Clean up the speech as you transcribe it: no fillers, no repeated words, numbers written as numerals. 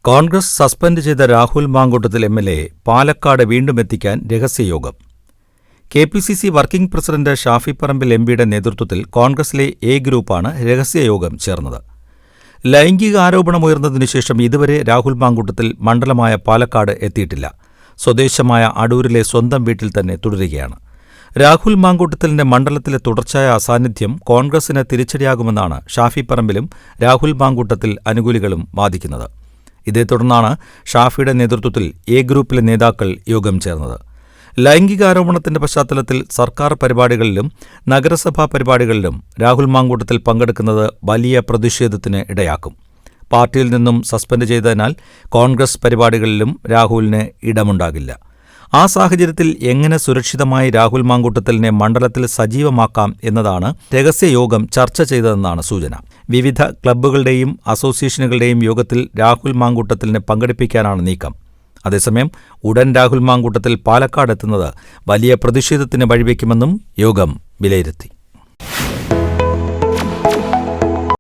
Congress suspend ചെയ്ത Rahul Mamkootathil MLA Palakkad വീണ്ടും എത്തിക്കാൻ രഹസ്യയോഗം. KPCC working president Shafi Parambil എം.പിയുടെ നേതൃത്വത്തിൽ കോൺഗ്രസിലെ എ ഗ്രൂപ്പാണ് രഹസ്യയോഗം ചേർന്നത്. ലൈംഗിക ആരോപണമുയർന്നതിനുശേഷം ഇതുവരെ രാഹുൽ മാങ്കൂട്ടത്തിൽ മണ്ഡലമായ പാലക്കാട് എത്തിയിട്ടില്ല. സ്വദേശമായ അടൂരിലെ സ്വന്തം വീട്ടിൽ തന്നെ തുടരുകയാണ്. രാഹുൽ മാങ്കൂട്ടത്തിലിന്റെ മണ്ഡലത്തിലെ തുടർച്ചയായ അസാന്നിധ്യം കോൺഗ്രസിന് തിരിച്ചടിയാകുമെന്നാണ് ഷാഫി പറമ്പിലും രാഹുൽ മാങ്കൂട്ടത്തിൽ അനുകൂലികളും വാദിക്കുന്നത്. ഇതേ തുടർന്നാണ് ഷാഫിയുടെ നേതൃത്വത്തിൽ എ ഗ്രൂപ്പിലെ നേതാക്കൾ യോഗം ചേർന്നത്. ലൈംഗികാരോപണത്തിന്റെ പശ്ചാത്തലത്തിൽ സർക്കാർ പരിപാടികളിലും നഗരസഭാ പരിപാടികളിലും രാഹുൽ മാങ്കൂട്ടത്തിൽ പങ്കെടുക്കുന്നത് വലിയ പ്രതിഷേധത്തിന് ഇടയാക്കും. പാർട്ടിയിൽ നിന്നും സസ്പെൻഡ് ചെയ്തതിനാൽ കോൺഗ്രസ് പരിപാടികളിലും രാഹുലിന് ഇടമുണ്ടാകില്ല. ആ സാഹചര്യത്തിൽ എങ്ങനെ സുരക്ഷിതമായി രാഹുൽ മാങ്കൂട്ടത്തിലിനെ മണ്ഡലത്തിൽ സജീവമാക്കാം എന്നതാണ് രഹസ്യയോഗം ചർച്ച ചെയ്തതെന്നാണ് സൂചന. വിവിധ ക്ലബ്ബുകളുടെയും അസോസിയേഷനുകളുടെയും യോഗത്തിൽ രാഹുൽ മാങ്കൂട്ടത്തിലിനെ പങ്കെടുപ്പിക്കാനാണ് നീക്കം. അതേസമയം ഉടൻ രാഹുൽ മാങ്കൂട്ടത്തിൽ പാലക്കാട് എത്തുന്നത് വലിയ പ്രതിഷേധത്തിന് വഴിവെക്കുമെന്നും യോഗം വിലയിരുത്തി.